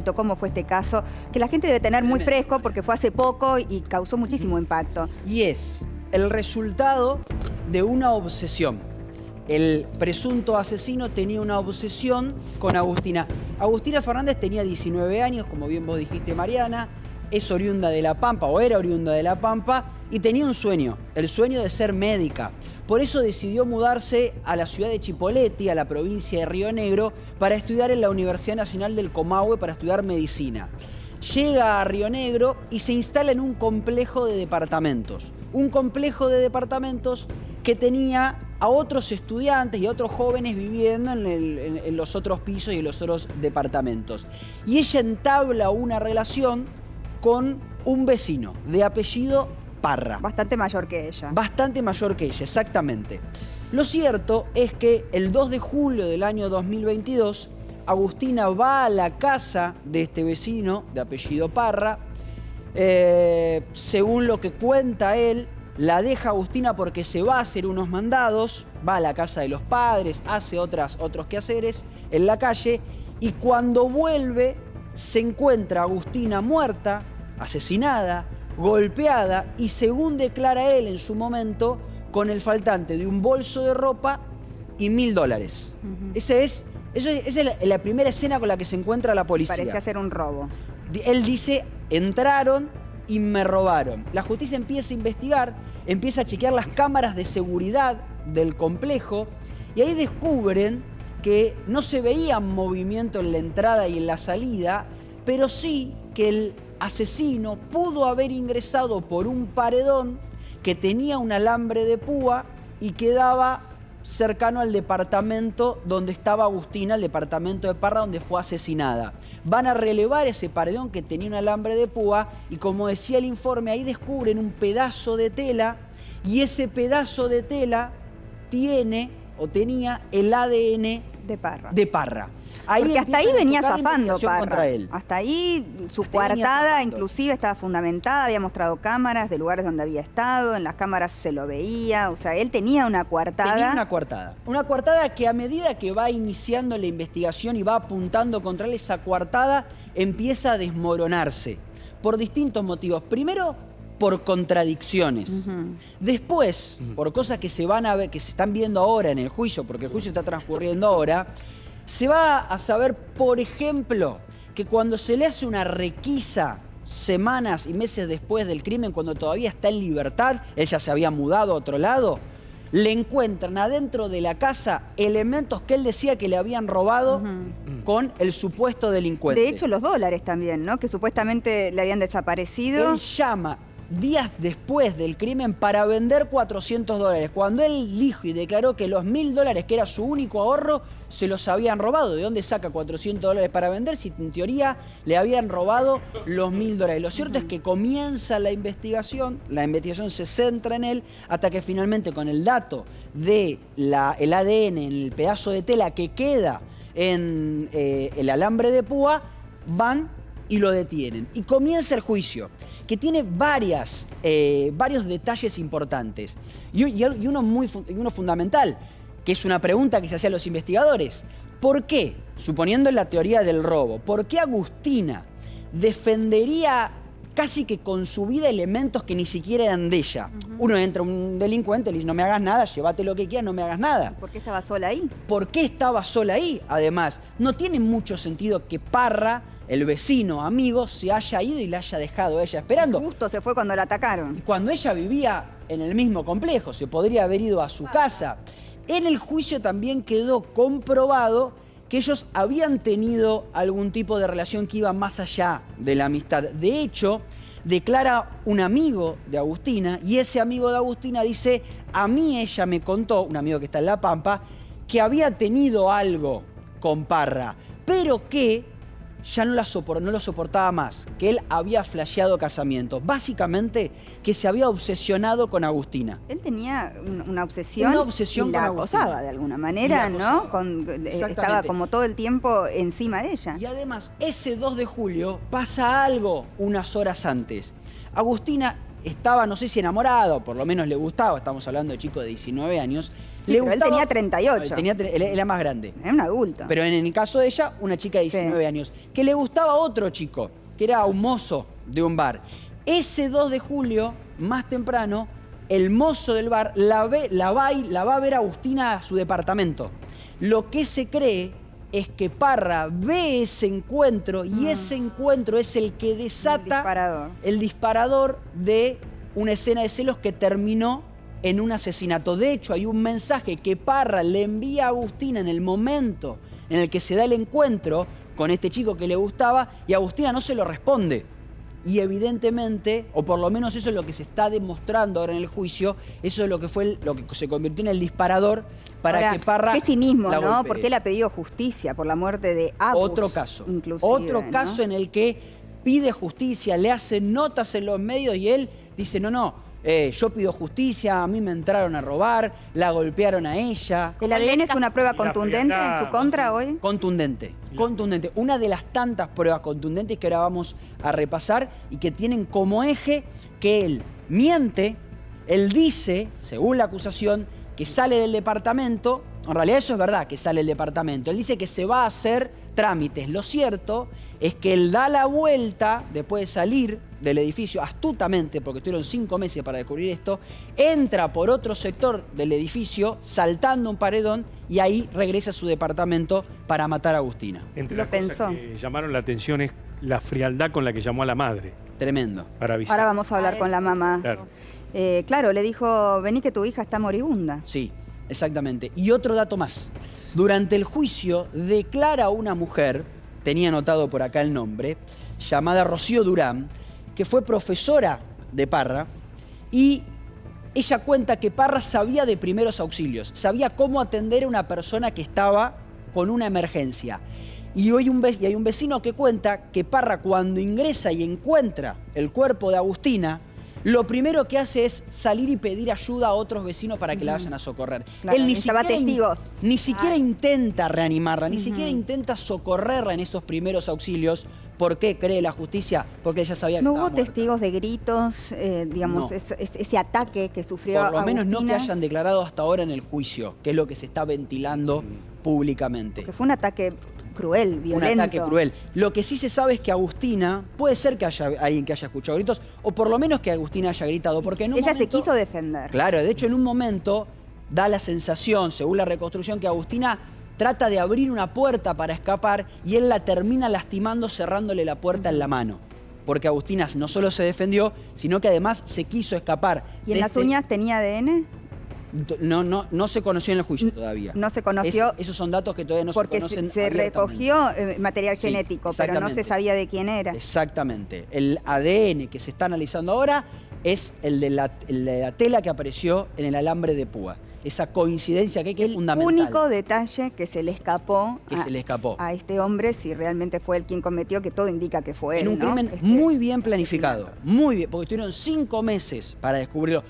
propósito, cómo fue este caso, que la gente debe tener muy fresco porque fue hace poco y causó muchísimo impacto. Y es el resultado de una obsesión. El presunto asesino tenía una obsesión con Agustina. Agustina Fernández tenía 19 años, como bien vos dijiste, Mariana, es oriunda de La Pampa, o era oriunda de La Pampa, y tenía un sueño, el sueño de ser médica. Por eso decidió mudarse a la ciudad de Chipoleti, a la provincia de Río Negro, para estudiar en la Universidad Nacional del Comahue, para estudiar medicina. Llega a Río Negro y se instala en un complejo de departamentos. Un complejo de departamentos que tenía a otros estudiantes y a otros jóvenes viviendo en los otros pisos y en los otros departamentos. Y ella entabla una relación con un vecino de apellido Parra. Bastante mayor que ella. Bastante mayor que ella, exactamente. Lo cierto es que el 2 de julio del año 2022, Agustina va a la casa de este vecino de apellido Parra. Según lo que cuenta él, la deja Agustina porque se va a hacer unos mandados, va a la casa de los padres, hace otros quehaceres en la calle, y cuando vuelve se encuentra Agustina muerta, asesinada, golpeada y, según declara él en su momento, con el faltante de un bolso de ropa y $1000. Esa es la primera escena con la que se encuentra la policía. Parecía ser un robo. Él dice, entraron y me robaron. La justicia empieza a investigar, empieza a chequear las cámaras de seguridad del complejo y ahí descubren que no se veía movimiento en la entrada y en la salida, pero sí que el asesino pudo haber ingresado por un paredón que tenía un alambre de púa y quedaba cercano al departamento donde estaba Agustina, el departamento de Parra, donde fue asesinada. Van a relevar ese paredón que tenía un alambre de púa y, como decía el informe, ahí descubren un pedazo de tela y ese pedazo de tela tiene o tenía el ADN de Parra. Ahí porque hasta ahí venía zafando Parra. Hasta ahí su coartada inclusive estaba fundamentada, había mostrado cámaras de lugares donde había estado, en las cámaras se lo veía, o sea, él tenía una coartada. Tenía una coartada. Una coartada que, a medida que va iniciando la investigación y va apuntando contra él, esa coartada empieza a desmoronarse por distintos motivos. Primero, por contradicciones. Después, por cosas que se van a ver, que se están viendo ahora en el juicio, porque el juicio está transcurriendo ahora. Se va a saber, por ejemplo, que cuando se le hace una requisa semanas y meses después del crimen, cuando todavía está en libertad, él ya se había mudado a otro lado, le encuentran adentro de la casa elementos que él decía que le habían robado con el supuesto delincuente. De hecho, los dólares también, ¿no? Que supuestamente le habían desaparecido. Él llama días después del crimen para vender $400. Cuando él dijo y declaró que los $1000, que era su único ahorro, se los habían robado. ¿De dónde saca $400 para vender si en teoría le habían robado los $1000? Lo cierto es que comienza la investigación se centra en él hasta que finalmente, con el dato del ADN en el pedazo de tela que queda en el alambre de púa, van y lo detienen. Y comienza el juicio, que tiene varios detalles importantes. Y uno fundamental, que es una pregunta que se hacían los investigadores. ¿Por qué, suponiendo la teoría del robo, por qué Agustina defendería casi que con su vida elementos que ni siquiera eran de ella? Uno entra un delincuente y le dice, no me hagas nada, llévate lo que quieras, no me hagas nada. ¿Por qué estaba sola ahí? ¿Por qué estaba sola ahí? Además, no tiene mucho sentido que Parra, el vecino, amigo, se haya ido y la haya dejado a ella esperando. Justo se fue cuando la atacaron. Cuando ella vivía en el mismo complejo, se podría haber ido a su casa. En el juicio también quedó comprobado que ellos habían tenido algún tipo de relación que iba más allá de la amistad. De hecho, declara un amigo de Agustina, y ese amigo de Agustina dice, a mí ella me contó, un amigo que está en La Pampa, que había tenido algo con Parra, pero que ya no lo soportaba más, que él había flasheado casamiento. Básicamente, que se había obsesionado con Agustina. Él tenía una obsesión y la con acosaba Agustina. de alguna manera, ¿no? Estaba como todo el tiempo encima de ella. Y además, ese 2 de julio pasa algo unas horas antes. Agustina estaba, no sé si enamorada, o por lo menos le gustaba, estamos hablando de chico de 19 años, Sí, pero él tenía 38. Él era más grande. Era un adulto. Pero en el caso de ella, una chica de 19 años, que le gustaba a otro chico, que era un mozo de un bar. Ese 2 de julio, más temprano, el mozo del bar la va a ver a Agustina a su departamento. Lo que se cree es que Parra ve ese encuentro y ese encuentro es el que desata el disparador de una escena de celos que terminó en un asesinato. De hecho, hay un mensaje que Parra le envía a Agustina en el momento en el que se da el encuentro con este chico que le gustaba y Agustina no se lo responde. Y evidentemente, o por lo menos eso es lo que se está demostrando ahora en el juicio, eso es lo que fue lo que se convirtió en el disparador para que Parra qué cinismo, la ¿no? golpee. Porque él ha pedido justicia por la muerte de Agus. Otro caso. Inclusive, Otro caso en el que pide justicia, le hace notas en los medios y él dice, no, yo pido justicia, a mí me entraron a robar, la golpearon a ella. ¿El ADN es una prueba contundente en su contra hoy? Contundente. Una de las tantas pruebas contundentes que ahora vamos a repasar y que tienen como eje que él miente, él dice, según la acusación, que sale del departamento. En realidad eso es verdad, que sale del departamento. Él dice que se va a hacer trámites. Lo cierto es que él da la vuelta después de salir del edificio astutamente, porque tuvieron 5 meses para descubrir esto, entra por otro sector del edificio, saltando un paredón, y ahí regresa a su departamento para matar a Agustina. Entre las cosas que llamaron la atención es la frialdad con la que llamó a la madre. Tremendo. Para avisar. Ahora vamos a hablar con la mamá. Claro. Claro, le dijo, vení que tu hija está moribunda. Sí, exactamente. Y otro dato más. Durante el juicio declara una mujer, tenía anotado por acá el nombre, llamada Rocío Durán, que fue profesora de Parra, y ella cuenta que Parra sabía de primeros auxilios, sabía cómo atender a una persona que estaba con una emergencia. Y hay un vecino que cuenta que Parra, cuando ingresa y encuentra el cuerpo de Agustina, lo primero que hace es salir y pedir ayuda a otros vecinos para que la vayan a socorrer. Claro, Él necesitaba testigos. ni siquiera intenta reanimarla, ni siquiera intenta socorrerla en esos primeros auxilios. ¿Por qué cree la justicia? Porque ella sabía que ¿No estaba hubo muerta. testigos de gritos, digamos, No. ese ataque que sufrió Por lo menos Agustina? no que hayan declarado hasta ahora en el juicio, que es lo que se está ventilando públicamente. Que fue un ataque cruel, violento. Un ataque cruel. Lo que sí se sabe es que Agustina, puede ser que haya alguien que haya escuchado gritos, o por lo menos que Agustina haya gritado, porque en un Ella se momento, quiso defender. Claro, de hecho en un momento da la sensación, según la reconstrucción, que Agustina trata de abrir una puerta para escapar y él la termina lastimando cerrándole la puerta en la mano. Porque Agustina no solo se defendió, sino que además se quiso escapar. ¿Y en las uñas tenía ADN? No se conoció en el juicio todavía. No se conoció. Esos son datos que todavía no se Porque conocen se recogió recogió material Sí, genético, pero no se exactamente. sabía de quién era. Exactamente. El ADN que se está analizando ahora es el de la tela que apareció en el alambre de púa. Esa coincidencia que es fundamental. El único detalle que se le escapó, a este hombre, si realmente fue él quien cometió, que todo indica que fue él. En un ¿no? crimen muy bien planificado. Muy bien, porque tuvieron 5 meses para descubrirlo.